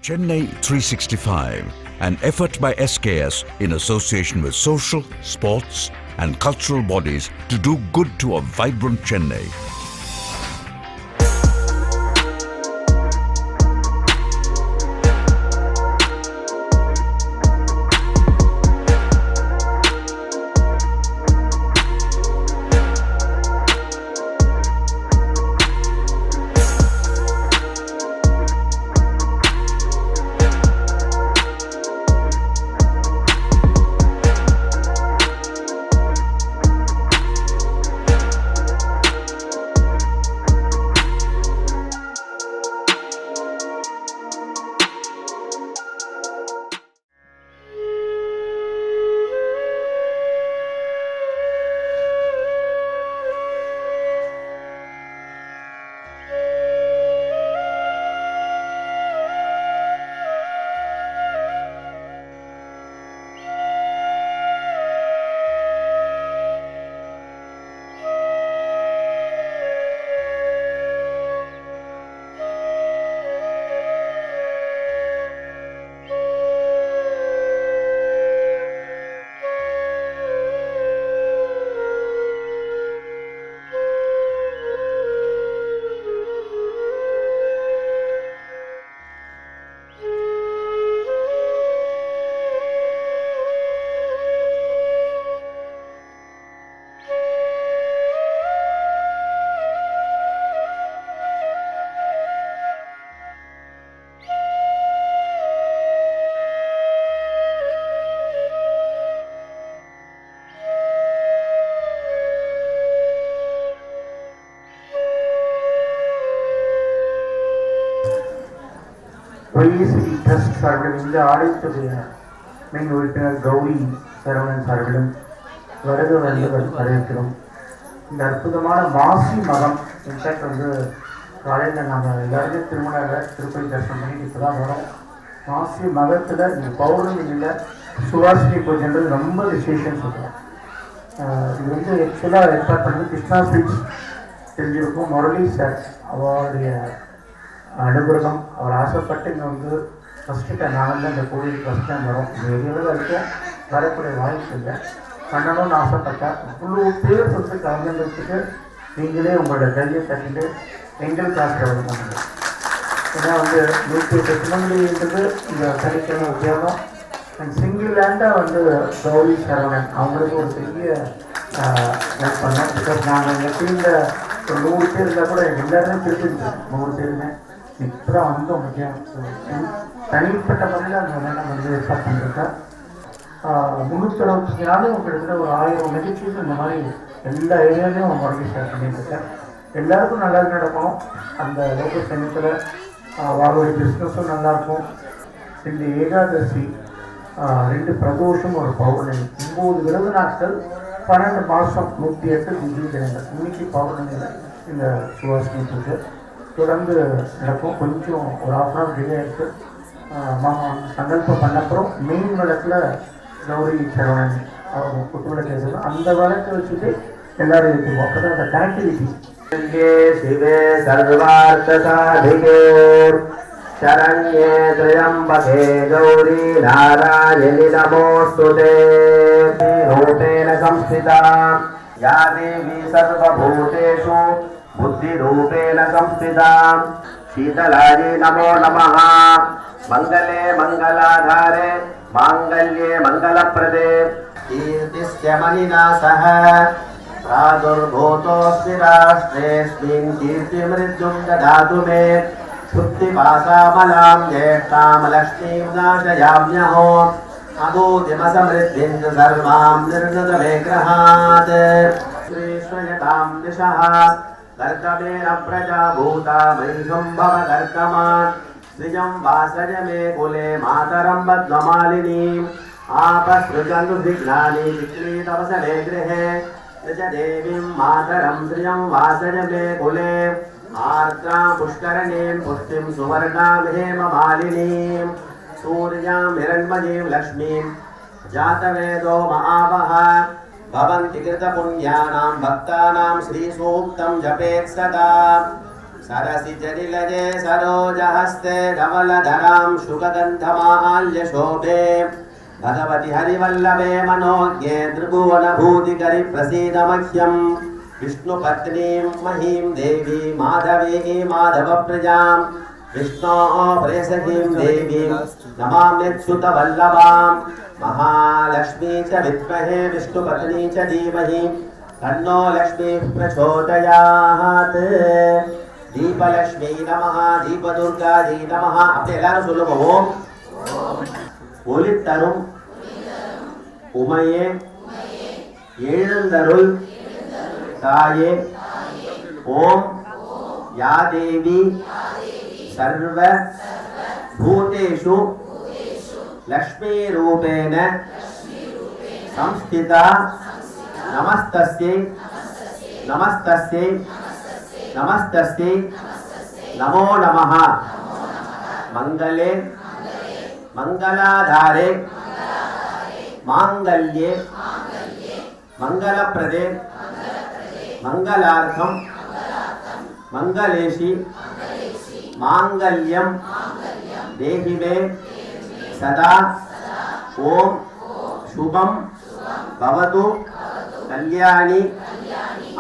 Chennai 365, an effort by SKS in association with social, sports and cultural bodies to do good to a vibrant Chennai. YEC trust சார்பிலும் இந்த ஆலயத்துடைய மின் உறுப்பினர் கௌரி சரவணன் சார்பிலும் வருக வரவேற்கிறோம். இந்த அற்புதமான மாசி மகம் இன்ஃபேக்ட் காலையில் நாங்கள் எல்லாருமே திருப்பதி தரிசனம் பண்ணி இப்போ தான் வரோம். மாசி மகத்தில் இந்த பௌர்ணமியில் சுவாசினி பூஜைன்றது ரொம்ப விசேஷம் சொல்கிறோம். இது ஆக்சுவலாக ஏற்பாடு பண்ணது கிருஷ்ணா ஸ்வீட்ஸ் தெரிஞ்சிருக்கும். முரளி சார் அவருடைய அனுகிரகம், அவர் ஆசைப்பட்டு இங்கே ஃபஸ்ட்டு டைம் நாங்கள் இந்த கோயிலுக்கு ஃபஸ்ட் டைம் வரோம். இந்த ஏரியாவில் இருக்க வரக்கூடிய வாய்ப்பு இல்லை, பண்ணணும்னு ஆசைப்பட்டேன். இவ்வளோ பேர் கலந்துக்கிறதுக்கு நீங்களே உங்களோட கையை தட்டிட்டு எங்களுக்கு ஆசீர்வாதம் பண்ணுங்க. ஏன்னா 108 திருமணின்றது இந்த சனிக்கிழமை உத்தியோகம். அண்ட் சிங்கிள் லேண்டாக கௌரி சரவணன் அவங்களுக்கு ஒரு பெரிய ஹெல்ப் பண்ணோம். பிகாஸ் நாங்கள் எங்கள் டீமில் ஒரு 100 பேர் இருந்தால் கூட எல்லாருமே திருப்பிட்டு 100 பேருமே இப்போ தான் முக்கியம் தனிப்பட்ட முறையில் அந்த வேணால் ஏற்பாடு பண்ணியிருக்கேன். 365 நாளும் கிட்டத்தட்ட ஒரு 1000 நிகழ்ச்சிகள் இந்த மாதிரி எல்லா ஏரியாலையும் முறையை ஷேர் பண்ணிட்டுருக்கேன். எல்லாருக்கும் நல்லா நடக்கணும். அந்த லோக்கல் சமயத்தில் அவருடைய பிஸ்னஸும் நல்லாயிருக்கும். இந்த ஏகாதசி 2 பிரதோஷம் ஒரு பௌர்ணமி 9 விரத நாட்கள் 12 மாதம் 108 திவ்ய தினங்கள். இன்னைக்கு பௌர்ணமியில் இந்த சுவாசினி பூஜை தொடர்ந்து நடக்கும். கொஞ்சம் ஒரு ½ hour டிலே ஆகிட்டு சங்கல்பம் பண்ணப்புறம் மெயின் வழக்கில் கௌரி சரவணன் அவங்க குட்டுவிளக்கு கேட்கணும். அந்த வழக்கை வச்சுட்டு எல்லாரும் இருக்குவோம். அப்போ தான் அந்த கனெக்டிவிட்டி. சிவே சர்வார்த்த சாதிகே சரண்யே த்ரயம்பகே கௌரி நாராயணி நமோஸ்துதே. ரூபேண சம்ஸ்திதா யா தேவி சர்வபூதேஷு बुद्धिरूपेण संस्थिता शीतलायै नमो नमः. मंगले मंगलाधारे मांगल्ये मंगलप्रदे कीर्तिस्य मणिना सह प्रादुर्भूतोऽस्मि राष्ट्रेऽस्मिन् कीर्तिमृत्युं ददातु मे. शुद्धिपाशामलां ज्येष्ठां लक्ष्मीं नाशयाम्यहो. अभूतिमसमृद्धिं सर्वां निर्गतमे गृहात्. श्रीश्वयतां दिशः कर्तमेन प्रजा भूता महिषं भव कर्तमान्. श्रियं वासज मे कुले मातरं बद्ममालिनीम्. आपसृजन्तु विघ्नानि विक्रीतवसने गृहे. च देवीं मातरं श्रियं वासज मे कुले. आर्द्रां पुष्करणीं पुष्टिं सुवर्णां हेममालिनीं. सूर्यां हिरण्मयीं लक्ष्मीं जातवेदो महावः. भवन्ति कृतपुण्यानां भक्तानां श्रीसूक्तं जपेत् सदा. सरसि जनिलये सरोजहस्ते धवलधरां शुकगन्धमाल्य शोभे भगवति हरिवल्लभे मनोज्ञे त्रिभुवनभूतिकरि प्रसीद मह्यं विष्णुपत्नीं महीं देवी माधवी माधवप्रियां विष्णोः प्रेयसीं देवीं नमाम्यच्युतवल्लभां महालक्ष्मी च विद्महे विष्णुपत्नी च धीमहि तन्नो लक्ष्मी प्रचोदयात् दीपलक्ष्मी नमः दीपदुर्गा जी नमः अपने எல்லாரும் சொல்லுங்க ஓம் ஒளித்தரும் உமையே எழுந்தருள் தாயே ஓம் யா தேவி सर्व भूतेषु लक्ष्मी रूपेण संस्थिता नमस्तस्यै नमस्तस्यै नमस्तस्यै नमो नमः मंगले मंगलाधारे मांगल्ये मंगलप्रदे मंगलार्थम मंगलेशी मांगल्यम देहि मे सदा ओम शुभम भवतु कल्याणी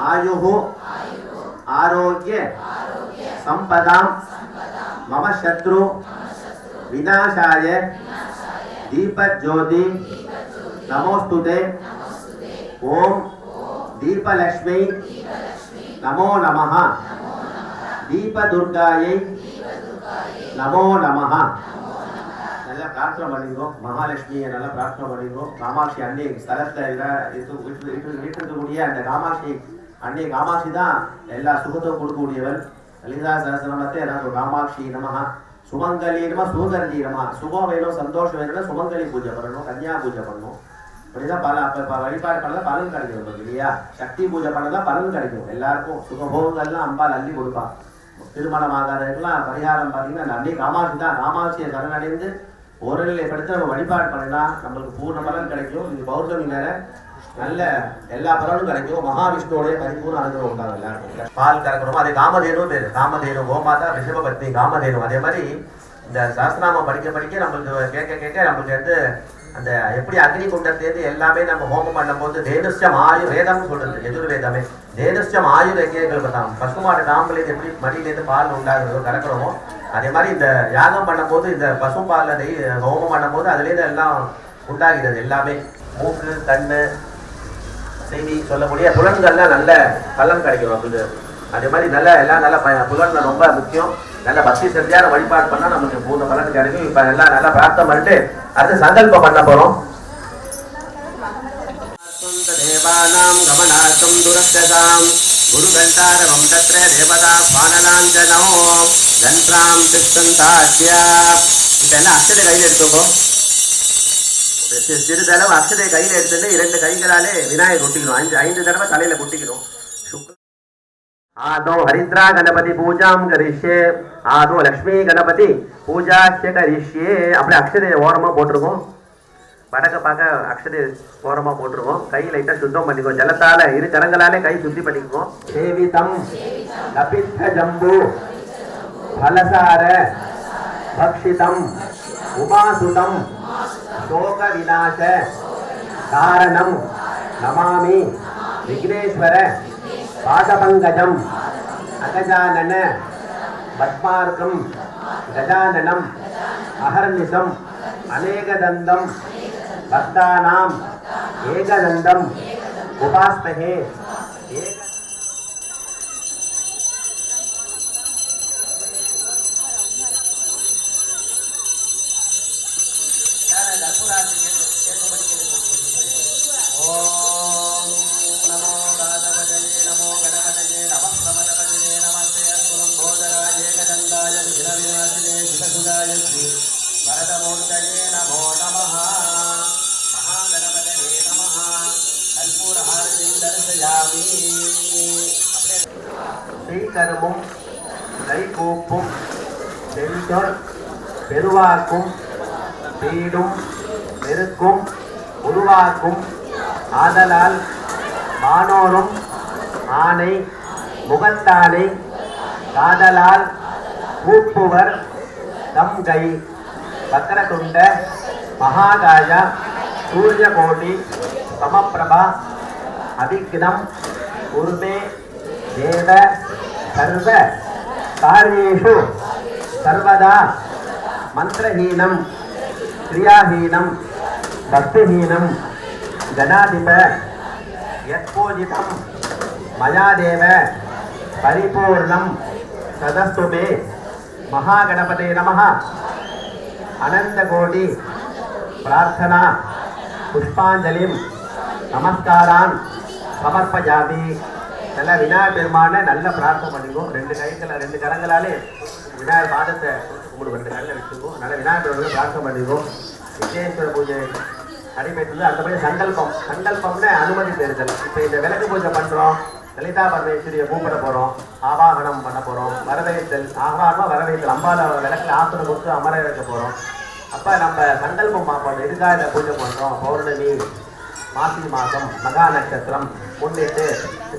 आयुः आरोग्य संपदां मम शत्रु विनाशाय दीपज्योति नमोस्तुते ओम दीपलक्ष्मी नमो नमः दीपदुर्गायै नमो नमः நல்ல பிரார்த்தனை பண்ணிக்கிறோம் மகாலட்சுமியை நல்லா பிரார்த்தனை பண்ணிக்கிறோம் காமாட்சி அன்னை ஸ்தலத்தை இருக்கக்கூடிய அந்த காமாட்சி அன்னை காமாட்சி தான் எல்லா சுகத்தையும் கொடுக்கக்கூடியவள் லலிதா சகஸ்ரநாமத்தை எல்லாரும் காமாட்சி நமஹ சுமங்கலி நம சுகர்ஜி நம சுகம் வேணும் சந்தோஷம் வேணும்னா சுமங்கலி பூஜை பண்ணணும் கன்னியா பூஜை பண்ணணும் இப்படிதான் வழிபாடு பண்ணலாம் பலன் கிடைக்கும் நமக்கு இல்லையா சக்தி பூஜை பண்ணலாம் பலன் கிடைக்கும் எல்லாருக்கும் சுகபோகங்கள்லாம் அம்பாள் அள்ளி கொடுப்பான் திருமணம் ஆகாதவர்கள்லாம் பரிகாரம் பார்த்தீங்கன்னா அன்னை காமாட்சி தான் காமாட்சியை சரணடைந்து ஓரநிலை படுத்து நம்ம வழிபாடு பண்ணலாம் நம்மளுக்கு பூர்ண பலன் கிடைக்கும் இது பௌர்ணமி நேர நல்ல எல்லா பலனும் கிடைக்கும் மகாவிஷ்ணுவோடைய பரிபூர்ண அனுகிரகம் உண்டாகும் எல்லாருக்கும் பால் கறக்கிறோமோ அதே காமதேனு பேர் காமதேனு கோமாதா ரிஷபபத்னி காமதேனு அதே மாதிரி இந்த சாஸ்திரநாமம் படிக்க படிக்க நம்மளுக்கு கேட்க கேட்க நம்மளுக்கு வந்து அந்த எப்படி அக்னி குண்டத்திலேருந்து எல்லாமே நம்ம ஹோமம் பண்ணும்போது தேனுஷ்டம் ஆயு வேதம்னு சொல்றது எதிர்வேதமே தேனுஷ்டம் ஆயு யஜ்ஞங்கள் பார்த்தாங்க பசுமாடு காம்புலேருந்து எப்படி மடியிலேருந்து பால் உண்டாகிறதோ கறக்கிறோமோ அதே மாதிரி இந்த யாகம் பண்ணும்போது இந்த பசும்பாலில் ஹோமம் பண்ணும்போது அதுலேருந்து எல்லாம் உண்டாகிறது எல்லாமே மூக்கு கண்ணு செய்தி சொல்லக்கூடிய புலன்கள்லாம் நல்ல பலன் கிடைக்கும் அப்படின்னு அதே மாதிரி நல்ல எல்லாம் நல்ல புலன்கள் ரொம்ப முக்கியம் நல்ல பக்தி சரியான வழிபாடு பண்ணா நமக்கு பூர்ண பலன் கிடைக்கும் இப்ப எல்லாம் நல்லா பிரார்த்தனை பண்ணிட்டு அடுத்து சங்கல்பம் பண்ண போறோம் தேவானாம் கமனார்த்தம் துரக்ஷதாம் குருகண்டாரவம் தத்ர தேவதா பாலனாந்தனோ தன்றாம் திஷ்டந்தாஸ்யா இதெல்லாம் அக்ஷதை கையில் எடுத்துக்கோ சிறிதளவு அக்ஷதை கையில் எடுத்துட்டு 2 கைகளாலே விநாயகர் கொட்டிக்கணும் 5 தடவை தலையில கொட்டிக்கணும் आदो हरिद्रा गणपति पूजा करिष्ये आदो लक्ष्मी गणपति पूजा करिष्ये अपने अक्षरे ओरमा போட்டுருவோம் வடக்க பார்க்க அக்ஷதை ஓரமா போட்டுருவோம் கை லைட்டா சுத்தம் பண்ணிக்கோ ஜலத்தால இரு கரங்களாலே கை சுத்தி பண்ணிக்கோ சேவிதம் கபித்த ஜம்பு ஃபலசார பக்ஷிதம் உமாசுதம் சோக விநாச காரணம் நமாமி விக்னேஸ்வர पादपंकजम अगजानन पद्मार्कम गजाननम अहर्निशम अनेकदंदम भक्तानाम एकदंदम उपास्महे கருமும் கை கூப்பும் செல்தொர் பெருவாக்கும் பீடும் பெருக்கும் உருவாக்கும் ஆதலால் வானோரும் ஆனை முகத்தானை காதலால் கூப்புவர் தம் கை வக்ரதுண்ட மகாகாய சூரியகோடி சமப்பிரபா அவிக்னம் குருமே தேவ சர்வ காரியேஷு சர்வதா மந்திரஹீனம் கிரியாஹீனம் பக்திஹீனம் ஜனாதிப யத்பூஜிதம் மயா தேவ பரிபூர்ணம் சதஸ்துமே மகாகணபதே நமः. அனந்த கோடி பிரார்த்தனா புஷ்பாஞ்சலிம் நமஸ்காரான் சமர்ப்பயாமி. நல்ல விநாயகர் பெருமான நல்ல பிரார்த்தனை பண்ணிக்கும். ரெண்டு கரங்களாலே விநாயகர் பாதத்தை கும்பிடு, 2 கரங்களை வச்சுக்கோ. நல்ல விநாயகர் பெருமான பிரார்த்தனை பண்ணிக்கும். விஜயேஸ்வர பூஜை நடைபெற்றது. அடுத்தபடி சங்கல்பம்னு அனுமதி பெறுதல். இப்போ இந்த விளக்கு பூஜை பண்ணுறோம், லலிதா பரமேஸ்வரியை கூப்பிட போகிறோம், ஆவாகனம் பண்ண போகிறோம், வரவேற்றல் ஆவாகனம் வரவேற்றல் அம்பால விளக்கில் ஆசனம் கொடுத்து அமர வைக்க போகிறோம். அப்போ நம்ம சங்கல்பம் பார்ப்போம், எதுக்காக இந்த பூஜை பண்ணுறோம். பௌர்ணமி மாசி மாதம் மகா நட்சத்திரம் முன்னிட்டு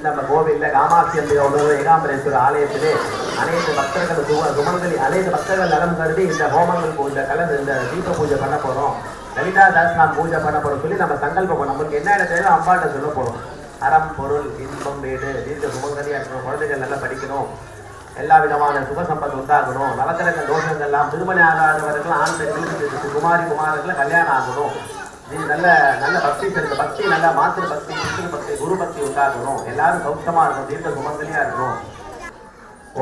நம்ம கோவிலில் காமாட்சி அம்பியோட ஏகாம்பரேஸ்வரர் ஆலயத்திலே அனைத்து பக்தர்கள் சுமங்கலி அனைத்து பக்தர்கள் நலம் கருதி இந்த ஹோமங்கள் பூஜை கலந்து இந்த தீப பூஜை பண்ண போகிறோம், லலிதா தாஸ்நாம் பூஜை பண்ண போகிறோம் சொல்லி நம்ம சங்கல்பம் பண்ணோம். நமக்கு என்ன தேவை அம்பாட்ட சொல்ல போகிறோம். அறம் பொருள் இன்பம் வீடு தீர்க்க சுமங்கலியாக இருக்கணும், குழந்தைகள் நல்லா படிக்கணும், எல்லா விதமான சுப சம்பத்து உண்டாகணும், நவக்கிரக தோஷங்கள்லாம் திருமணி ஆகாதவர்கள் ஆண் பெண்களுக்கு குமாரர்களை கல்யாணம் ஆகணும், இது நல்ல நல்ல பக்தி செலுத்த பக்தி நல்ல மாத்திரு பக்தி பித்ரு பக்தி குரு பக்தி உண்டாகணும், எல்லாரும் சௌக்கியமா இருக்கணும், தீர்க்க சுமங்கலியா இருக்கணும்.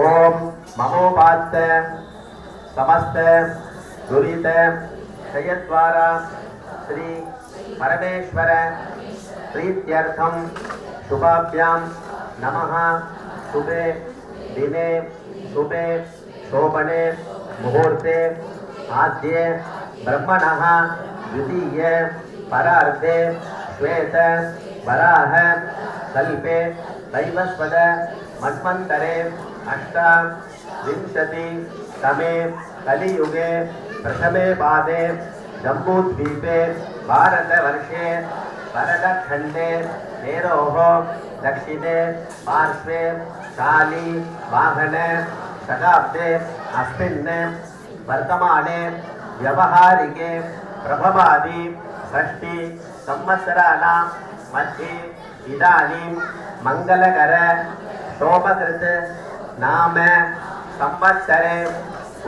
ஓம் மமோபாத்த சமஸ்த துரித ஜெயத்வாரா ஸ்ரீ பரமேஸ்வர प्रीत्यर्थम शुभाभ्याम नमः. शुभे दिने शुभे शोभने मुहूर्ते आद्ये ब्रह्मणः द्वितीय परार्धे श्वेत वराह कल्पे दैवस्वद मन्वन्तरे अष्टाविंशति तमे कलियुगे प्रथमे पादे जम्बूद्वीपे भारतवर्षे भरतखंडे नेरोः दक्षिणे पार्श्वे काली वाहन शताब्दे अस्मिन् वर्तमाने व्यवहारिके प्रभवादि षष्टि संवत्सराणां मध्ये इदानीं मंगलकर शोभकृत नाम संवत्सरे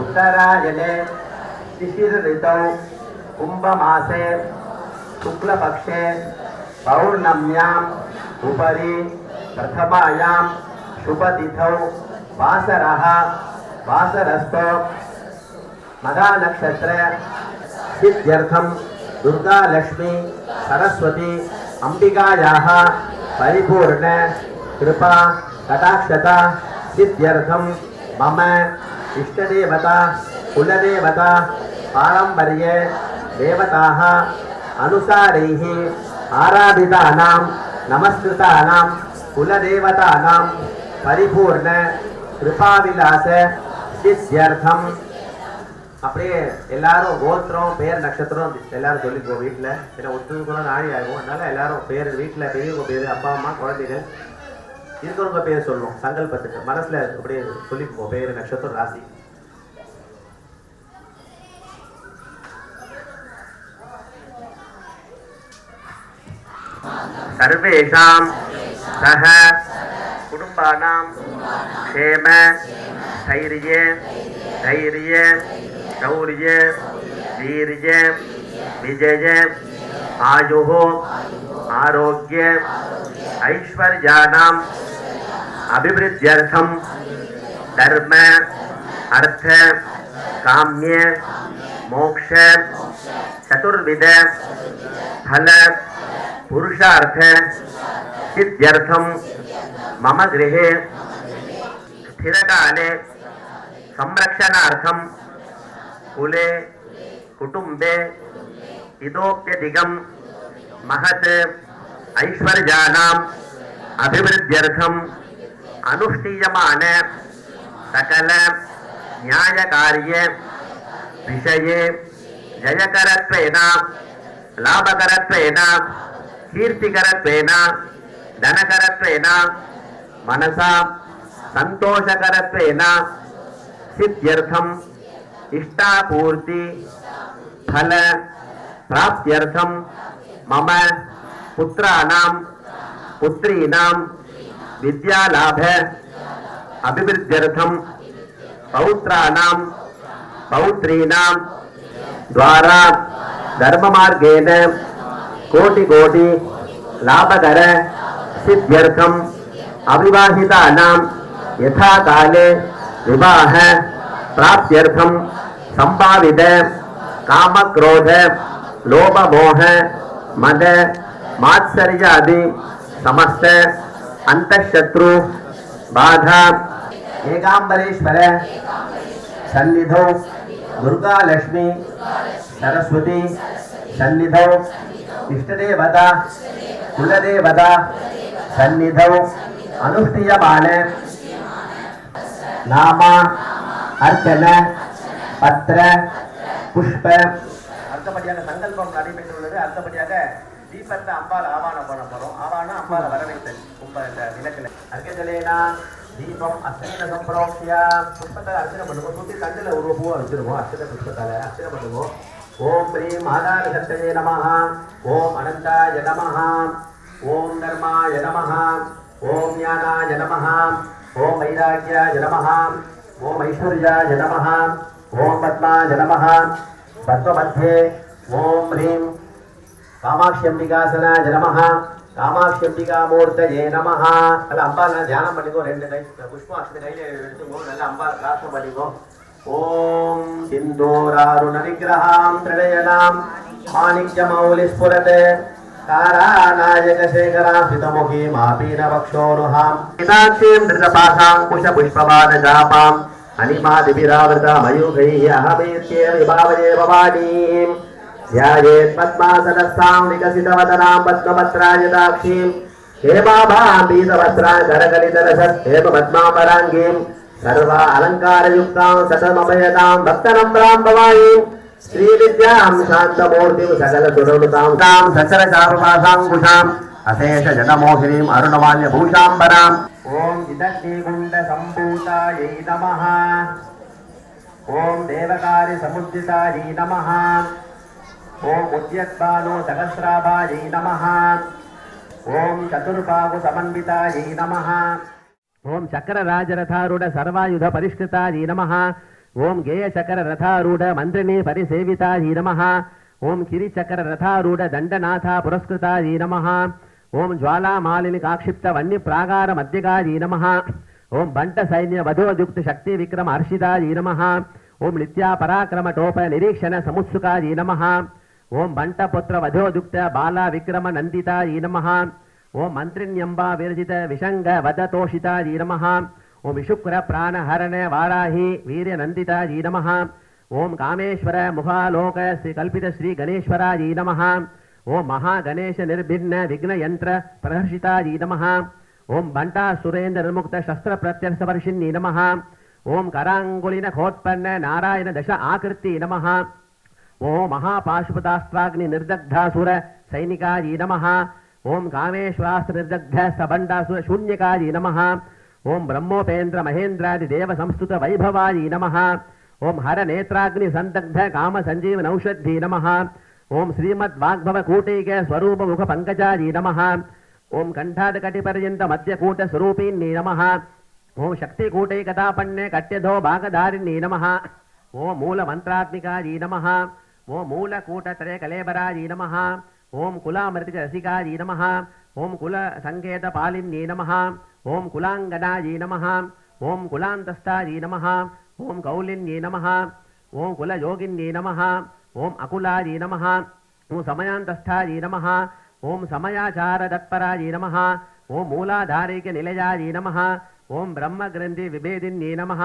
उत्तरायणे शिशिर ऋतौ कुंभमासे शुक्लपक्षे पौर्णम्याम् उपरि प्रथमायां शुभतिथौ वासरस्थो मघानक्षत्र सिद्ध्यर्थं दुर्गा लक्ष्मी सरस्वती अंबिकायाः परिपूर्ण कृपा कटाक्षता सिद्ध्यर्थं मम इष्टदेवता कुलदेवता पारंपर्ये देवताः अनुसारैः आराधितानां नमस्कृतानां कुलदेवतानां परिपूर्ण कृपाविलास सिद्ध्यर्थम. அப்படியே எல்லாரும் கோத்திரம் பேர் நட்சத்திரம் எல்லாரும் சொல்லிக்கோ. வீட்டில் ஏன்னா ஒத்துக்குள்ள நாழி ஆகும், அதனால எல்லாரும் பேர் வீட்டில் பெரியவங்க பேர் அப்பா அம்மா குழந்தைகள் இருக்கிறவங்க பேர் சொல்லணும். சங்கல்பத்துக்கு மனசுல அப்படியே சொல்லிக்கோ பேர் நட்சத்திரம் ராசி. सर्वेषां सह कुटुंबानां क्षेम स्थैर्य धैर्य शौर्य वीर्य विजय आयुः आरोग्य ऐश्वर्याणां अभिवृद्ध्यर्थं धर्म अर्थ काम्य मोक्ष चतुर्विध फल पुरुषार्थ सिद्ध्यर्थं मम गृहे स्थिरकाले संरक्षणार्थं कुले कुटुंबे इतोप्यधिकं महत् ऐश्वर्याणाम् अभिवृद्ध्यर्थं अनुष्ठीयमान सकल न्यायकार्य विषये जयकरत्वेन लाभकरत्वेन कीर्तिकरत्वेन धनकरत्वेन मनसा संतोषकरत्वेन सिद्ध्यर्थम् इष्टापूर्ति फल प्राप्त्यर्थं मम पुत्राणां पुत्रीणां विद्यालाभ अभिवृद्ध्यर्थं पौत्राणां पौत्रीणां द्वारा धर्ममार्गेण कोटि कोटि लाभकर सिद्ध्यर्थम अविवाहितानां यथा काले विवाह प्राप्त्यर्थम संभावित काम क्रोध लोभ मोह मद मात्सर्यादि समस्त अंतःशत्रु बाधा एकांबरेश्वर सन्निधौ दुर्गा लक्ष्मी सरस्वती सन्निधौ इष्टदेवता कुलदेवता सन्निधौ अनुष्ठीयमान नाम अर्चन पत्र पुष्प அடுத்தபடியாக சங்கல்பம் நடைபெற்றுள்ளது. அடுத்தபடியாக தீபத்தை அம்பாள் ஆவானம் பண்ண போறோம். ஆவானம் அம்பாள் வரவேற்று கும்ப இந்த விளக்குல அர்க்கஜலேனா தீபம் அர்ச்சனை சம்பிரோக்ஷிய புஷ்பத்தால அர்ச்சனை பண்ணுவோம். சுத்தி கண்ணில் ஒரு பூவை வச்சிருவோம். அர்ச்சனை புஷ்பத்தால அர்ச்சனை பண்ணுவோம். ஓம் ஸ்ரீம் ஆதாரசக்தயே நமஹ, ஓம் அனந்தாய நமஹ, ஓம் தர்மாய நமஹ, ஓம் ஞானாய நமஹ, ஓம் வைராக்யாய நமஹ, ஓம் ஐஸ்வர்யாய நமஹ, ஓம் பத்மாய நமஹ. பத்மमध्ये ஓம் ஹ்ரீம் காமாட்சியம்பிகாசனாய நமஹ, காமாட்சியம்பிகாமூர்த்தயே நமஹ. நல்ல அம்பாள் தியானம் பண்ணிக்கோ. 2 கை புஷ்பம் அஷ்ட கையில எடுத்துக்கோ. நல்ல அம்பாள் பிரார்த்தனை பண்ணிக்கோ. ஓம் சிந்தூராருண விக்கிரஹாம் திரயனாம் மாணிக்யமௌலிஸ்புரத் தாராநாயக சேகராசிதமுகி மாபீன வக்ஷோருஹாம் இதாக்ஷீம் திருதபாசாம் குஷ புஷ்பபாத ஜாபாம் அனிமாதிபிராவிருதா மயூகைः அஹமேத்யே விபாவயே பவானீம் ध्यायेत् पद्मासनस्तां विकसितवदनां पद्मपत्रायदाक्षीं हेमाभां पीतवस्त्रां करकलितरसत् हेमपद्माम्बराङ्गीं सर्वा अलङ्कारयुक्तां सतमभयतां भक्तनम्रां भवानीं श्रीविद्यां शान्तमूर्तिं सकलसुरनुतां तां सचरचारुपासाङ्कुशाम् अशेषजनमोहिनीम् अरुणमाल्यभूषाम्बराम् ॐ विदग्धीकुण्डसम्भूतायै नमः। ॐ देवकार्यसमुद्दितायै नमः। ओम उद्यत्बालो सहस्राभायै नमः। ओम चतुर्बाहु समन्वितायै नमः। ओम चक्रराजरथारूढ़ सर्वायुध परिष्कृतायै नमः। ओम गेय चक्र रथारूढ़ मंत्रिणी परिसेवितायै नमः। ओम किरिचक्र रथारूढ़ दंडनाथा पुरस्कृतायै नमः। ओम ज्वाला मालिनी काक्षिप्त वन्य प्रागार मध्यगायै नमः। ओम बंट सैन्य वधोयुक्त शक्ति विक्रम हर्षितायै नमः। ओम नित्या पराक्रम टोप निरीक्षण समुत्सुकायै नमः। ओम बंटपुत्र वधोयुक्त बाला विक्रम नंदितायै नमः। ओम मंत्रिण्यंबा विरजित विशंग वदतोषितायै नमः। ओम विशुक्र प्राणहरण वाराही वीर्य नंदितायै नमः। ओम कामेश्वर मुखालोक श्री कल्पित श्री गणेश्वरायै नमः। ओम महागणेश निर्भिन्न विघ्न यंत्र प्रहर्षितायै नमः। ओम बंटा सुरेंद्र निर्मुक्त शस्त्र प्रत्यर्शवर्षिण्यै नमः। ओम करांगुलिन खोत्पन्न नारायण दश आकृति नमः। ओम महापाशुपतास्त्राग्नि निर्दग्धासुर सैनिकायै नमः। ओम कामेश्वरास्त्र निर्दग्ध सबंडासुर शून्यकायै नमः। ओम ब्रह्मोपेन्द्र महेन्द्रादि देव संस्तुत वैभवायै नमः। ओम हर नेत्राग्नि संदग्ध काम संजीव नौषद्धि नमः। ओम श्रीमद् वाग्भव कूटीक स्वरूप मुख पंकजायै नमः। ओम कंठाद कटि पर्यंत मध्य कूट स्वरूपिण्यै नमः। ओम शक्ति कूटे कथापन्ने कट्यधो भागधारिण्यै नमः। ओम मूल मंत्रात्मिकायै नमः। ओम मूलकूटत्रय कलेबरायै नमः। ओम कुलामृतिक रसिकायै नमः। ओम कुल संकेत पालिन्यै नमः। ओम कुलांगनायै नमः। ओम कुलांतस्थायै नमः। ओम कौलिन्यै नमः। ओम कुलयोगिन्यै नमः। ओम अकुलायै नमः। ओम समयांतस्थायै नमः। ओम समयाचार तत्परायै नमः। ओम मूलाधारिक निलयायै नमः। ओम ब्रह्मग्रंथि विभेदिन्यै नमः।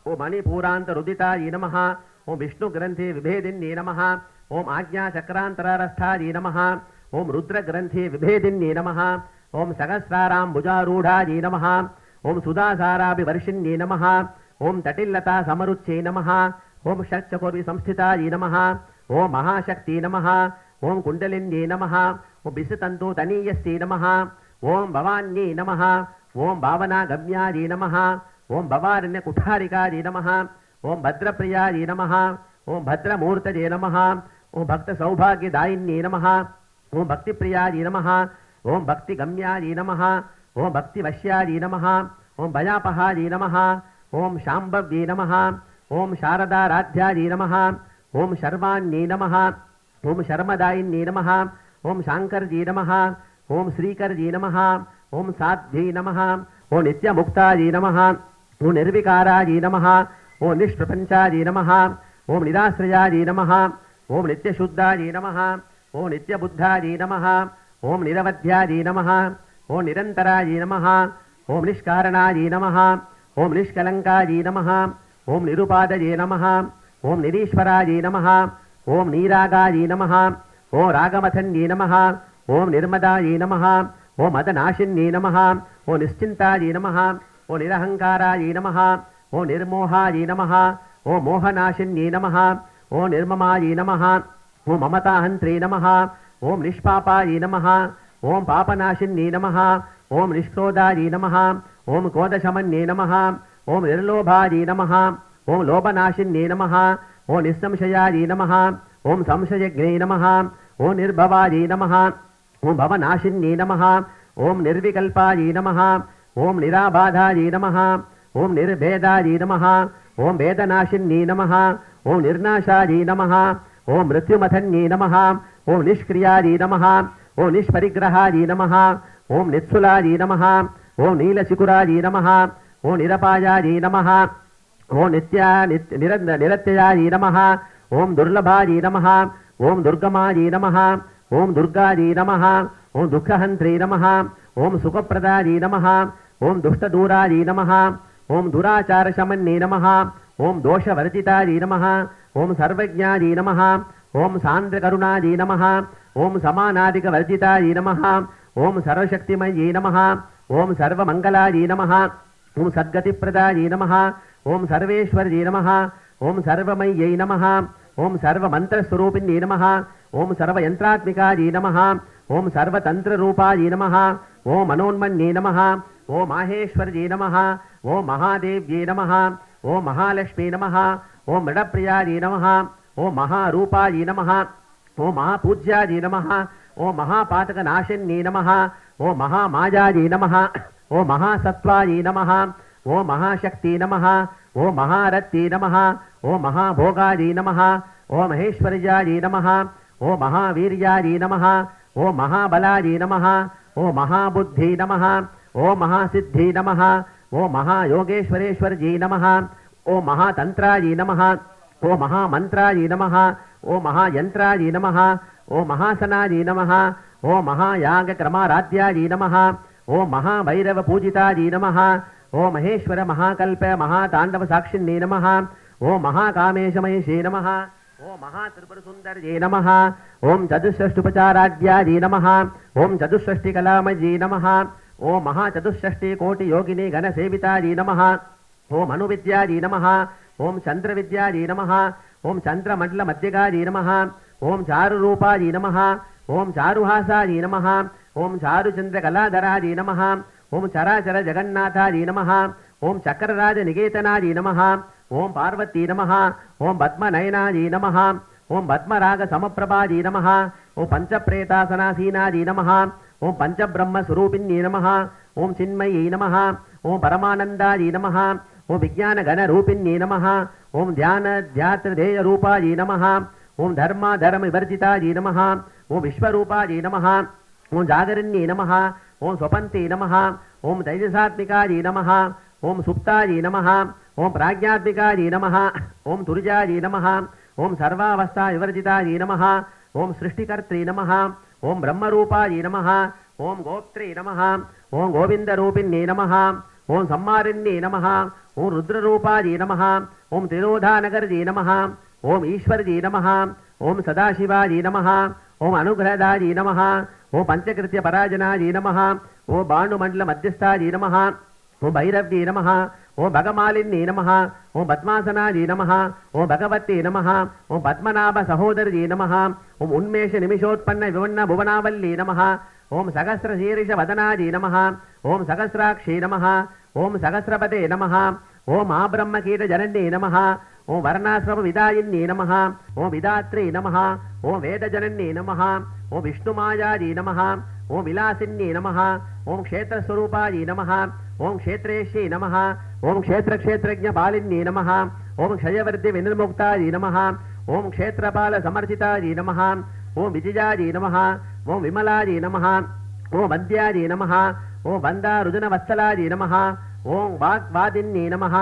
ओम मणिपूरांत रुदितायै नमः। ओम विष्णु ग्रंथि विभेदिन्यै नमः। ओम आज्ञा चक्रांतरारस्थायै नमः। ओम रुद्र ग्रंथि विभेदिन्यै नमः। ओम सहस्रारां भुजारूढायै नमः। ओम सुधासाराभिवर्षिण्यै नमः। ओम तटिल्लता समरुच्यै नमः। ओम षट्चकोर्वि संस्थितायै नमः। ओम महाशक्ति नमः। ओम कुंडलिन्यै नमः। ओम विसतंतु तनीयस्यै नमः। ओम भवान्यै नमः। ஓம் பாவனா கம்யாஜி நமஹ. ஓம் பவாரண்ய குட்டாரிகாஜி நமஹ. ஓம் பத்ரப்பிரியாஜி நமஹ. ஓம் பத்ரமூர்த்தஜே நமஹ. ஓம் பக்த சௌபாகியதாயின்யே நமஹ. ஓம் பக்தி பிரியாஜி நமஹ. ஓம் பக்தி கம்யாஜி நமஹ. ஓம் பக்தி வஷ்யாஜி நமஹ. ஓம் பயாபஹாஜி நமஹ. ஓம் சாம்பவ்யே நமஹ. ஓம் சாரதாராத்யாஜி நமஹ. ஓம் சர்வாண்யே நமஹ. ஓம் சர்மதாயின்யே நமஹ. ஓம் சாங்கர்ஜி நமஹ. ஓம் ஸ்ரீகர்ஜி நமஹ. ஓம் சாத்வி நமஹ. ஓம் நித்யமுக்தாஜி நமஹ. ஓம் நிர்விகாராஜி நமஹ. ஓம் நிஷ்பிரபஞ்சாஜி நமஹ. ஓம் நிராஸ்ரயாஜி நமஹ. ஓம் நித்யசுத்தாஜி நமஹ. ஓம் நித்யபுத்தாஜி நமஹ. ஓம் நிரவத்யாஜி நமஹ. ஓம் நிரந்தராஜி நமஹ. ஓம் நிஷ்காரணாஜி நமஹ. ஓம் நிஷ்கலங்காஜி நமஹ. ஓம் நிருபாதஜே நமஹ. ஓம் நிரீஸ்வராஜி நமஹ. ஓம் நீராகாஜி நமஹ. ஓம் ராகமதன்யே நமஹ. ஓம் நிர்மதாஜி நமஹ. ஓம் மதநாசின்யே நமஹ. ஓம் நிశ్చింతాஜி நமஹ. ஓம் நிரஹங்காராஜி நமஹ. ஓம் நிர்மோகாஜி நமஹ. ஓம் மோகநாசின்யே நமஹ. ஓம் நிர்மமாஜி நமஹ. ஓம் மமதாஹந்த்ரே நமஹ. ஓம் நிஷ்பாபாஜி நமஹ. ஓம் பாபநாசின்யே நமஹ. ஓம் நிஷ்க்ரோதாஜி நமஹ. ஓம் கோதசமன்யே நமஹ. ஓம் நிர்லோபாஜி நமஹ. ஓம் லோபநாசின்யே நமஹ. ஓம் நிஸ்சம்சயாஜி நமஹ. ஓம் சம்சயக்னே நமஹ. ஓம் நிர்பவாஜி நமஹ. ஓம் பவநாசின்யே நமஹ. ஓம் நிர்விகல்பாஜி நமஹ. ஓம் நிராபாதாஜி நமஹ. ஓம் நிர்பேதாஜி நமஹ. ஓம் வேதநாசின்யே நமஹ. ஓம் நிர்நாசாஜி நமஹ. ஓம் மிருத்யுமதன்யே நமஹ. ஓம் நிஷ்கிரியாஜி நமஹ. ஓம் நிஷ்பரிகிரஹாஜி நமஹ. ஓம் நித்சுலாஜி நமஹ. ஓம் நீலசிகுராஜி நமஹ. ஓம் நிரபாயாஜி நமஹ. ஓம் நிரத்யயாஜி நமஹ. ஓம் துர்லபாஜி நமஹ. ஓம் துர்கமாஜி நமஹ. ஓம் துர்காஜி நமஹ. ஓம் துக்கஹந்த்ரே நமஹ. ஓம் சுகப்பிரதாஜி நமஹ. ஓம் துஷ்டதூராஜி நமஹ. ஓம் துராச்சாரசமன்யே நமஹ. ஓம் தோஷவர்ஜிதாஜி நமஹ. ஓம் சர்வஜ்ஞாஜி நமஹ. ஓம் சாந்திரகருணாஜி நமஹ. ஓம் சமானாதிகவர்ஜிதாஜி நமஹ. ஓம் சர்வசக்திமயே நமஹ. ஓம் சர்வமங்கலாஜி நமஹ. ஓம் சத்கதிப்பிரதாஜி நமஹ. ஓம் சர்வேஸ்வரஜி நமஹ. ஓம் சர்வமய்யை நமஹ. ஓம் சர்வமந்திரஸ்வரூபிண்யே நமஹ. ஓம் சர்வயந்திராத்மிகாஜி நமஹ. ஓம் சர்வதந்திரரூபாஜி நமஹ. ஓம் மனோன்மன்யே நமஹ. ஓம் மாஹேஸ்வரஜி நமஹ. ஓம் மகாதேவ்யே நமஹ. ஓம் மகாலக்ஷ்மி நமஹ. ஓம் மிருடப்பிரியாஜி நமஹ. ஓம் மகாரூபாஜி நமஹ. ஓம் மகாபூஜ்யாஜி நமஹ. ஓம் மகாபாதகநாசின்யே நமஹ. ஓம் மகாமாயாஜி நமஹ. ஓம் மகாசத்வாஜி நமஹ. ஓம் மகாசக்தி நமஹ. ஓம் மகாரத்தி நமஹ. ஓம் மகாபோகாஜி நமஹ. ஓம் மகேஸ்வரஜாஜி நமஹ. ஓம் மகாவீர்யாஜி நமஹ. ஓம் மகாபலாஜி நமஹ. ஓம் மகாபுத்தி நமஹ. ஓம் மகாசித்தி நமஹ. ஓம் மகாயோகேஸ்வரேஸ்வரஜி நமஹ. ஓம் மகாதந்திராஜி நமஹ. ஓம் மகாமந்திராஜி நமஹ. ஓம் மகாயந்திராஜி நமஹ. ஓம் மகாசனாஜி நமஹ. ஓம் மகாயாகக்ரமாராத்யாஜி நமஹ. ஓம் மகாபைரவபூஜிதாஜி நமஹ. ஓம் மகேஸ்வர மகாகல்ப மகாதாண்டவசாட்சின்யே நமஹ. ஓம் மகாகாமேஷமயேஷே நமஹ. ஓம் மகாத்ரிபுரசுந்தரஜே நமஹ. ஓம் சதுஷ்ஷஷ்டுபச்சாராத்யாஜி நமஹ. ஓம் சதுஷ்ஷஷ்டிகலாமஜி நமஹ. ஓம் மகாச்சதுஷ்ஷஷ்டிகோட்டியோகினி கணசேவிதாஜி நமஹ. ஓம் அணுவித்யாஜி நமஹ. ஓம் சந்திரவித்யாஜி நமஹ. ஓம் சந்திரமண்டலமத்தியகாஜி நமஹ. ஓம் சாருரூபாஜி நமஹ. ஓம் சாருஹாசாஜி நமஹ. ஓம் சாருச்சந்திரகலாதராஜி நமஹ. ஓம் சராச்சர ஜெகநாதாஜி நமஹ. ஓம் சக்கரராஜ நிகேதனாஜி நமஹ. ஓம் பார்வதி நமஹ. ஓம் பத்மநயனாஜி நமஹ. ஓம் பத்மராக சமப்பிரபாஜி நமஹ. ஓம் பஞ்சப்ரேதாசனாசீனாஜி நமஹ. ஓம் பஞ்சபிரம்மஸ்வரூபிண்யே நமஹ. ஓம் சின்மயை நமஹ. ஓம் பரமானந்தாஜி நமஹ. ஓம் விஜயானகணரூபிண்யே நமஹ. ஓம் தியானத்யாத்ரதேயரூபாஜி நமஹ. ஓம் தர்மவிவர்ஜிதாஜி நமஹ. ஓம் விஸ்வரூபாஜி நமஹ. ஓம் ஜாகரண்யே நமஹ. ஓம் ஸ்வபந்தே நமஹ. ஓம் தைஜசாத்மிகாஜி நமஹ. ஓம் சுப்தாஜி நமஹ. ஓம் பிராஜ்யாத்மிகாஜி நமஹ. ஓம் துர்ஜாஜி நமஹ. ஓம் சர்வாவஸ்தா விவர்ஜிதாஜி நமஹ. ஓம் சிருஷ்டிகர்த்ரே நமஹ. ஓம் பிரம்மரூபாஜி நமஹ. ஓம் கோப்த்ரே நமஹ. ஓம் கோவிந்தரூபிண்யே நமஹ. ஓம் சம்மாரிண்யே நமஹ. ஓம் ருத்ரரூபாஜி நமஹ. ஓம் திரோதாநகர்ஜி நமஹ. ஓம் ஈஸ்வர்ஜி நமஹ. ஓம் சதாசிவாஜி நமஹ. ஓம் அனுகிரகதாஜி நமஹ. ஓம் பஞ்சகிருத்திய பராஜனாஜி நமஹ. ஓம் பாணுமண்டல மத்தியஸ்தாஜி நமஹ. ஓம் பைரவ்யே நமஹ. ஓம் பகமாலின்யே நமஹ. ஓம் பத்மாசனாஜி நமஹ. ஓம் பகவத்தே நமஹ. ஓம் பத்மநாப சகோதரஜி நமஹ. ஓம் உன்மேஷ நிமிஷோத்பன்ன விவண்ண புவனாவல்லி நமஹ. ओम सहस्रशीर्ष वदनाजी नमः ओम सहस्राक्षी नमः ओम सहस्रपते नमः ओम आब्रह्मकीट जनन्ये नमः ओम वर्णाश्रम विदायिन्ये नमः ओम विदात्रे नमः ओम वेदजनन्ये नमः ओम विष्णुमायाजी नमः ओम विलासिन्ये नमः ओम क्षेत्रस्वरूपाजी नमः ओम क्षेत्रेश्ये नमः ओम क्षेत्रक्षेत्रज्ञ पालिन्ये नमः ओम क्षयवर्धि विनिर्मुक्ताजी नमः ओम क्षेत्रपाल समर्चिताजी नमः ओम विजयाजी नमः ओम विमलाजी नमः ओम वन्द्याजी नमः ओम वन्दारुजन वत्सलाजी नमः ओम वाग्वादिन्ये नमः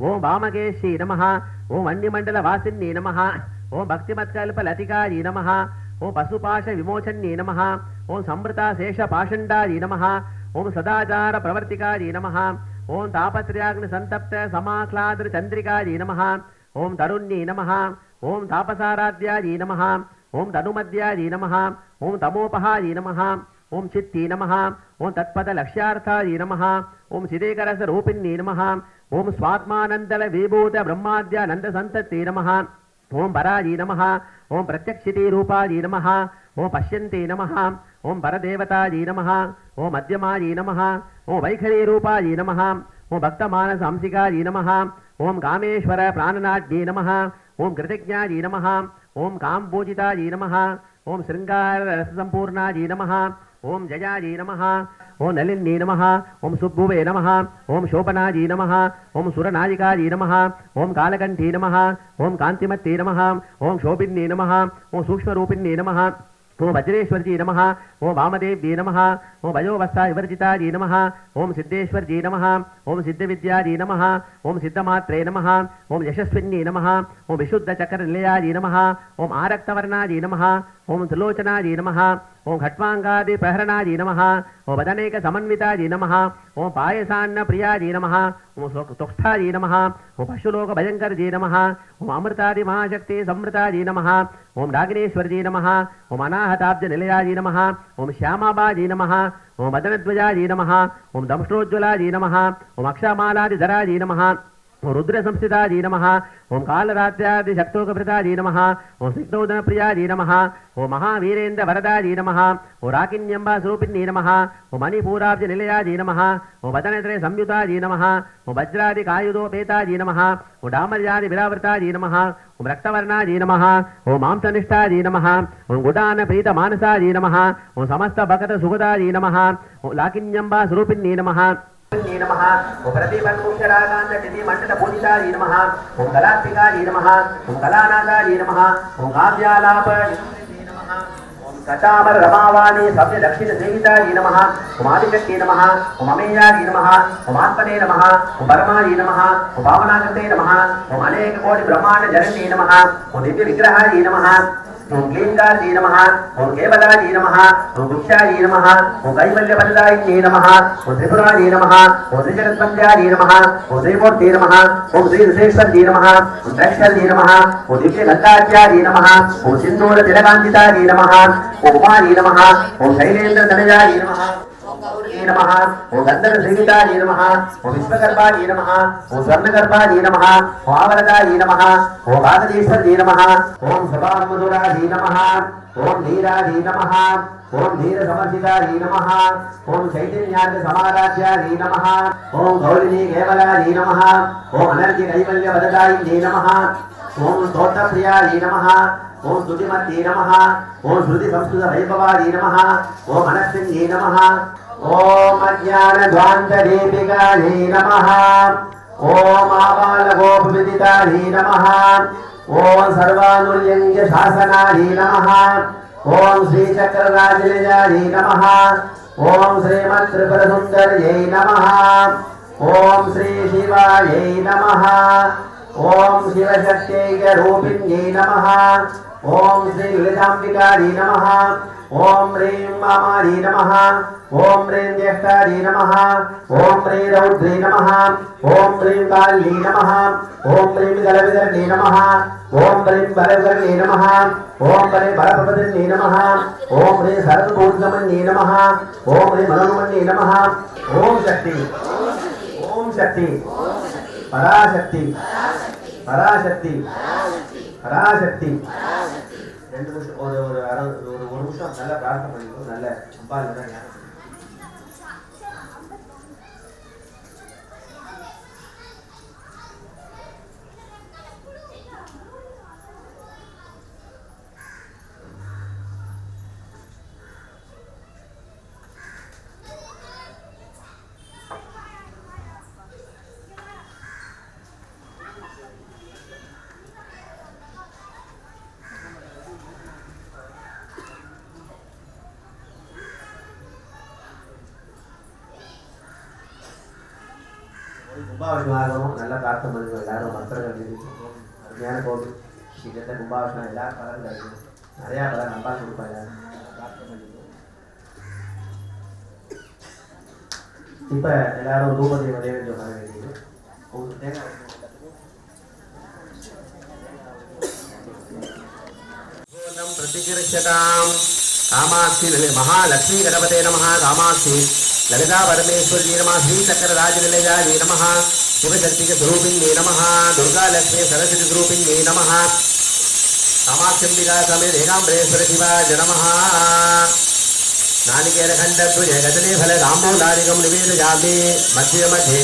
ओम वामकेशी नमः ओम अन्यमंडल वासिन्ये नमः ओम भक्तिमत्कल्प लतिकाजी नमः ओम पशुपाश विमोचन्ये नमः ओम समृता शेष पाषण्डाजी नमः ओम सदाचार प्रवर्तिकाजी नमः ओम तापत्रयाग्नि संतप्त समाह्लाद्र चंद्रिकाजी नमः ओम तरुण्ये नमः ओम तापसाराध्याजी नमः ओम तनुमध्याजी नमः ओम तमोपहाजी नमः ओम चित्ती नमः ओम तत्पद लक्ष्यार्थाजी नमः ओम सिद्धेकरस रूपिण्ये नमः ओम स्वात्मानंदल विभूत ब्रह्माद्यानंद संतते नमः ओम पराजी नमः ओम प्रत्यक्षिते रूपाजी नमः ओम पश्यन्ते नमः ओम परदेवताजी नमः ओम मध्यमाजी नमः ओम वैखरी रूपाजी नमः ओम भक्तमानस हंसिकाजी नमः ओम कामेश्वर प्राणनाट्ये नमः ओम कृतज्ञाजी नमः ओम कामपूजिताजी नमः ओम श्रृंगार रस संपूर्णाजी नमः ओम जयाजी नमः ओम नलिन्ये नमः ओम सुब्भुवे नमः ओम शोभनाजी नमः ओम सुरनायिकाजी नमः ओम कालकंठी नमः ओम कांतिमत्ते नमः ओम शोभिन्ये नमः ओम सूक्ष्मरूपिण्ये नमः ओम वज्रेश्वरजी नमः ओम वामदेव्ये नमः ओम वयोवस्था विवर्जिताजी नमः ओम सिद्धेश्वरजी नमः ओम सिद्धविद्याजी नमः ओम सिद्धमात्रे नमः ओम यशस्विन्ये नमः ओम विशुद्धचक्रनिलयाजी नमः ओम आरक्तवर्णाजी नमः ओम त्रिलोचनाजी नमः ओम खट्वांगादि प्रहरणाजी नमः ओम वदनेक समन्विताजी नमः ओम पायसान्न प्रियाजी नमः ओम तुष्टाजी नमः ओम पशुलोक भयंकरजी नमः ओम अमृतादि महाशक्ति समृताजी नमः ओम रागिनेश्वरजी नमः ओम अनाहताब्ज निलयाजी नमः ओम श्यामाबाजी नमः ओम मदनध्वजाजी नमः ओम दंष्ट्रोज्ज्वलाजी नमः ओम अक्षामालादिधराजी नमः ओम रुद्र संस्थिताजी नमः ओम कालरात्यादि शक्तोकभृताजी नमः ओम सिद्धोदन प्रियाजी नमः ओम महावीरेन्द्र वरदाजी नमः ओम राकिन्यंबा स्वरूपिण्ये नमः ओम मणिपूराब्ज निलयाजी नमः ओम वदनत्रय संयुताजी नमः ओम वज्रादि कायुधोपेताजी नमः ओम डामर्यादि विरावृताजी नमः ओम रक्तवर्णाजी नमः ओम मांसनिष्ठाजी नमः ओम गुडान प्रीत मानसाजी नमः ओम समस्त भक्त सुगताजी नमः ओम लाकिन्यंबा स्वरूपिण्ये नमः नमः ओम प्रतिबन्धुक्षराकान्तटिति मंडल पूजिताजी नमः ओम कलात्मिकाजी नमः ओम कलानाथाजी नमः ओम काव्यालाप नमः ओम कटामर रमावाणी सभ्य दक्षिण सेविताजी नमः ओम आदिशक्ति नमः ओम अमेयाजी नमः ओम आत्मने नमः ओम परमाजी नमः ओम भावनाकृते नमः ओम अनेक कोटि ब्रह्मांड जननी नमः ओम दिव्य विग्रहाजी नमः ओम क्लींगाजी नमः ओम केवलाजी नमः ओम गुक्षाजी नमः ओम कैवल्यपदायिन्ये नमः ओम त्रिपुराजी नमः ओम त्रिजगत्पञ्चाजी नमः ओम श्रीमूर्ति नमः ओम श्रीविश्वेश्वरजी नमः ओम दक्षजी नमः ओम दिव्यगन्धाध्याजी नमः ओम सिन्दूर तिलकान्तिताजी नमः ओम उमाजी नमः ओम शैलेन्द्र तनयाजी नमः नमः ओम गंधर्व श्रीविताजी नमः ओम विश्वकर्माजी नमः ओम स्वर्णकर्माजी नमः ओम आवरदाजी नमः ओम भागदेश्वरजी नमः ओम सभामधुराजी नमः ओम धीराजी नमः ओम धीर समर्थिताजी नमः ओम चैतन्यार्थ समाराध्याजी नमः ओम गौरिणी केवलाजी नमः ओम अनर्घ्य कैवल्य वरदायिन्ये नमः ओम स्तोत्रप्रियाजी नमः ओम स्तुतिमत्ये नमः ओम श्रुति संस्कृत वैभवाजी नमः ओम अनस्तिन्ये नमः ओम अज्ञानध्वान्तदीपिकायै नमः ओम आबालगोपविदितायै नमः ओम सर्वानुर्यङ्ग्य शासनायै नमः ओम श्रीचक्रराजनिलयायै नमः ओम श्रीमत्त्रिपुरसुन्दर्यै नमः ओम श्री शिवायै नमः ओम शिवशक्त्यैकरूपिण्यै नमः ओम श्री ललिताम्बिकायै नमः ओम ह्रीं मामाजी नमः ओम ह्रीं ज्येष्ठाजी नमः ओम ह्रीं रौद्री नमः ओम ह्रीं काली नमः ओम ह्रीं गलविदर्णी नमः ओम ह्रीं बलविदर्णी नमः ओम ह्रीं बलप्रपदन्नी नमः ओम ह्रीं सर्वभूतमन्ये नमः ओम ह्रीं मनोन्मन्ये नमः ओम शक्ति पराशक्ति पराशक्ति पराशक्ति ரெண்டு நிமிஷம் ஒரு நிமிஷம் நல்லா பிரார்த்தனை பண்ணிக்கோ. நல்ல அம்பாள் தான் ஞானம். கும்பாபிஷேகம் ஆகணும். நல்லா பிரார்த்தனை பண்ணுங்க. எல்லாரும் மந்திரங்கள் எழுதிருக்கோம். அருமையான கோவில் கிட்டத்தட்ட கும்பாபிஷேகம் எல்லாரும் பலன் கிடைக்கும். நிறையா பலன் நம்பா கொடுப்பாங்க. பிரார்த்தனை பண்ணிக்கணும். இப்போ எல்லாரும் தூபத்தை வரைய பண்ண வேண்டியது. உங்களுக்கு தேங்காய் प्रतिकृष्यतां कामाक्षी महालक्ष्मी गणपते नमः. कामाक्षी ललिता परमेश्वरी नमः. श्रीचक्रराजनिलयायै नमः. शिवशक्तिस्वरूपिण्यै नमः. दुर्गा लक्ष्मी सरस्वती स्वरूपिण्यै नमः. कामाक्षम्बिका समेत एकाम्बरेश्वर शिवाय नमः. नारिकेलखण्डध्वजे गजले फल ताम्बूलादिकं निवेदयामि. मध्ये मध्ये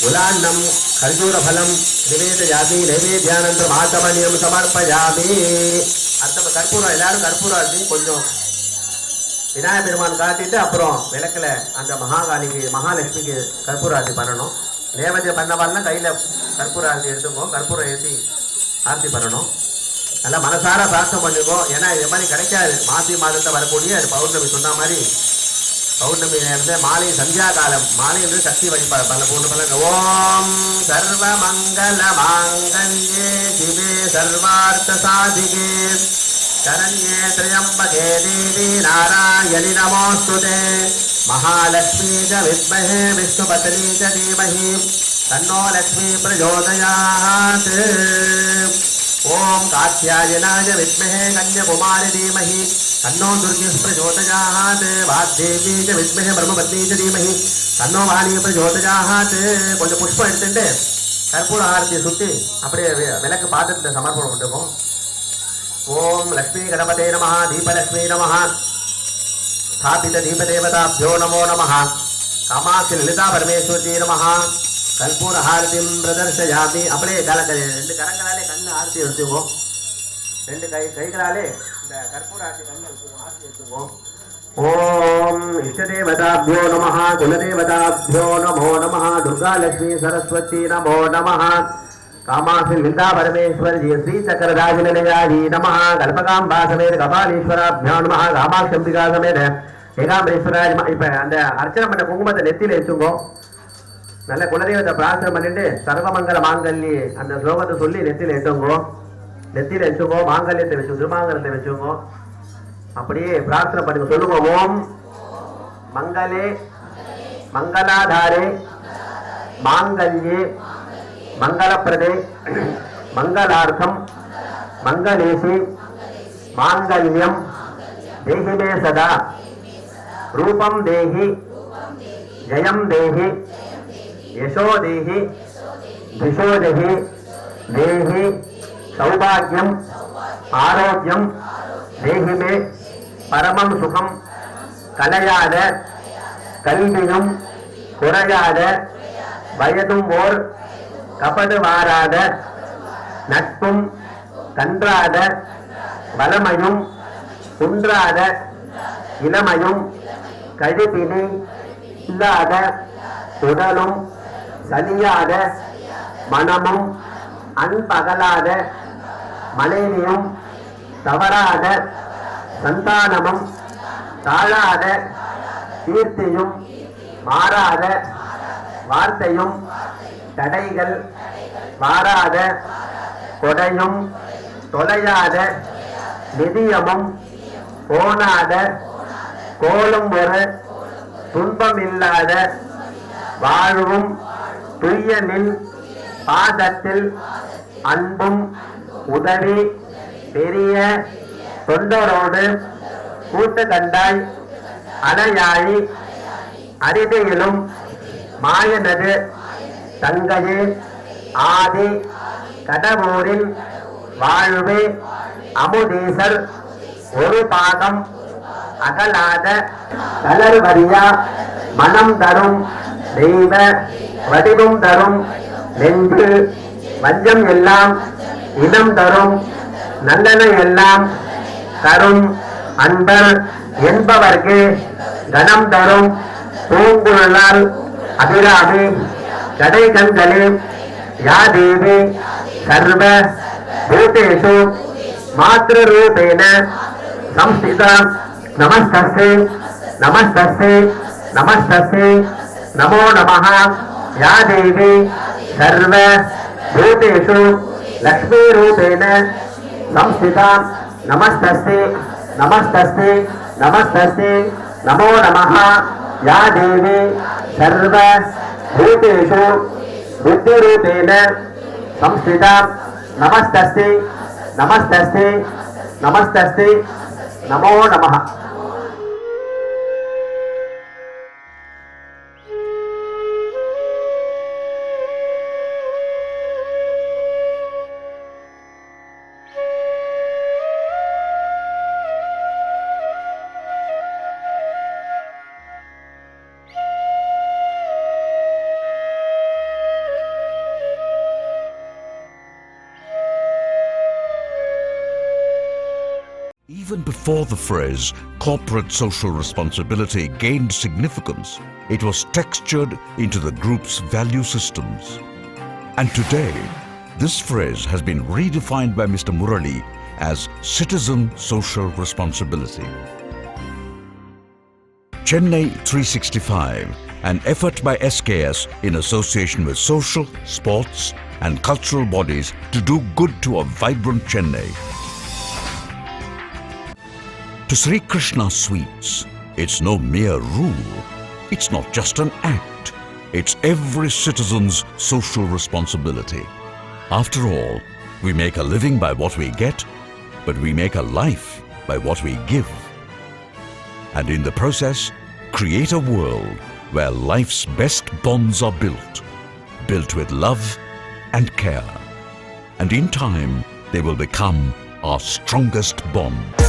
गुलान्नं खर्जूरफलं निवेदयामि. नैवेद्यानन्तरम् आचमनीयं समर्पयामि. அடுத்த கற்பூரம் எல்லாரும் கற்பூரம் அடிச்சு கொஞ்சம் விநாயகர் பெருமான் காட்டிட்டு அப்புறம் விளக்கில் அந்த மகாகாலிக்கு மகாலட்சுமிக்கு கற்பூர ஆரத்தி பண்ணணும். நேவதியம் பண்ணவாள்னா கையில் கற்பூர ஆரத்தி எடுத்துக்கோம். கற்பூரம் ஏற்றி ஆரத்தி பண்ணணும். நல்லா மனசார பிரார்த்தனை பண்ணிக்கோ. ஏன்னா இது மாதிரி கிடைக்காது. மாசி மாதத்தை வரக்கூடிய பௌர்ணமி சொன்ன மாதிரி பௌர்ணமி நேரத்தில் மாலை சந்தியா காலம். மாலை வந்து சக்தி வழிபாடு பல பூர்ண பலன். ஓம் சர்வ மங்கள மாங்கல்யே சிவே சர்வார்த்த சாதிகே शरण्ये त्र्यंबके देवी नारायणि नमोस्तुते. महालक्ष्मी च विद्महे विष्णुपत्नी च धीमहि तन्नो लक्ष्मी प्रचोदयात्. ओम कात्यायनाय विद्महे कन्याकुमारी धीमहि तन्नो दुर्गे प्रचोदयात्. वाग्देवी च विद्महे ब्रह्मपत्नी च धीमहि तन्नो वाणी प्रचोदयात्. கொஞ்சம் புஷ்பம் எடுத்துட்டு கற்பூர ஆரத்தியை சுற்றி அப்படியே விளக்கு பாத்திரத்தில் சமர்ப்பணம் பண்ணிருக்கோம். ओम लक्ष्मी गणपते नमः. दीपलक्ष्मी नमः. स्थापित दीपदेवताभ्यो नमो नमः. कामाक्षी ललिता परमेश्वरी नमः. कर्पूर हारतिं प्रदर्शयामि. अपने ரெண்டு கரங்களாலே கண்ணு ஆரத்தி எடுத்துக்கோ. ரெண்டு கைகளாலே இந்த கற்பூர ஆரத்தி கண்ணு ஆரத்தி எடுத்துக்கோ. ओम इष्टदेवताभ्यो नमः. कुलदेवताभ्यो नमो नमः. दुर्गा लक्ष्मी सरस्वती नमो नमः. कामाक्षी ललिता परमेश्वरी श्री चक्रराजनिलयायै नमः. कल्पकाम्बा समेत कपालीश्वराभ्यो नमः. कामाक्षम्बिका समेत ஏகாம்பரேஸ்வராஜ். இப்போ அந்த அர்ச்சனை பண்ண குங்குமத்தை நெத்தியில் வச்சுக்கோ. நல்ல குலதெய்வத்தை பிரார்த்தனை பண்ணிட்டு சர்வமங்கல மாங்கல்ய அந்த ஸ்லோகத்தை சொல்லி நெத்தியில் எட்டுங்கோ. நெத்தியில் வச்சுக்கோ. மாங்கல்யத்தை வச்சு திருமாங்கலத்தை வச்சுக்கோ. அப்படியே பிரார்த்தனை பண்ணுங்க. சொல்லுங்க. ஓம் மங்களே மங்களாதாரே மாங்கல்யே मंगलप्रदे मंगलार्थम मंगलेशि मांगल्यम देहि मे सदा रूपम देहि जयम देहि यशो देहि दिशो देहि देहि सौभाग्यम आरोग्यम देहि मे परमं सुखम कलयाद कल्वियुम कुरयाद वयदुम ओर கபடு வாராத நட்பும் கன்றாத வலமையும் குன்றாத இளமையும் கழிப்பினி இல்லாத உடலும் சலியாத மனமும் அன்பகலாத மனைவியும் தவறாத சந்தானமும் தாழாத கீர்த்தியும் மாறாத வார்த்தையும் தடைகள் வாராத கொடையும் தொலையாத நிதியமும் போனாத கோலும் ஒரு துன்பமில்லாத வாழ்வும் துய்யனின் பாதத்தில் அன்பும் உதவி பெரிய தொண்டரோடு கூட்டு கண்டாய் அலையாயி அரிதையிலும் மாயனது தங்கையே ஆதி கடவுரின் வாழ்வே அமுதீசர் ஒரு பாகம் அகலாத தளர்வரியா மனம் தரும் தெய்வ வடிவம் தரும் நெஞ்சு வஞ்சம் எல்லாம் இனம் தரும் நல்லன எல்லாம் தரும் அன்பர் என்பவர்க்கு கணம் தரும் பூங்குழலால் அபிராமி கடை கண்களே யாதேவி சர்வ பூதேஷு மாத்ருரூபேண சம்ஸ்திதா நமஸ்தஸ்யே நமஸ்தஸ்யே நமஸ்தஸ்யே நமோ நமः யாதேவி சர்வ பூதேஷு லக்ஷ்மீரூபேண संस्थिता नमस्तस्ते नमस्तस्ते नमस्तस्ते नमो नमः या देवी सर्व भूतेषु बुद्धिरूपेण संस्थिता नमस्तस्ते नमस्तस्ते नमस्तस्ते नमो नमः. Even before the phrase corporate social responsibility gained significance, it was textured into the group's value systems. And today, this phrase has been redefined by Mr. Murali as citizen social responsibility. Chennai 365, an effort by SKS in association with social, sports and cultural bodies to do good to a vibrant Chennai. To Sri Krishna Sweets, it's no mere rule. It's not just an act. It's every citizen's social responsibility. After all, we make a living by what we get, but we make a life by what we give. And in the process, create a world where life's best bonds are built with love and care. And in time, they will become our strongest bond.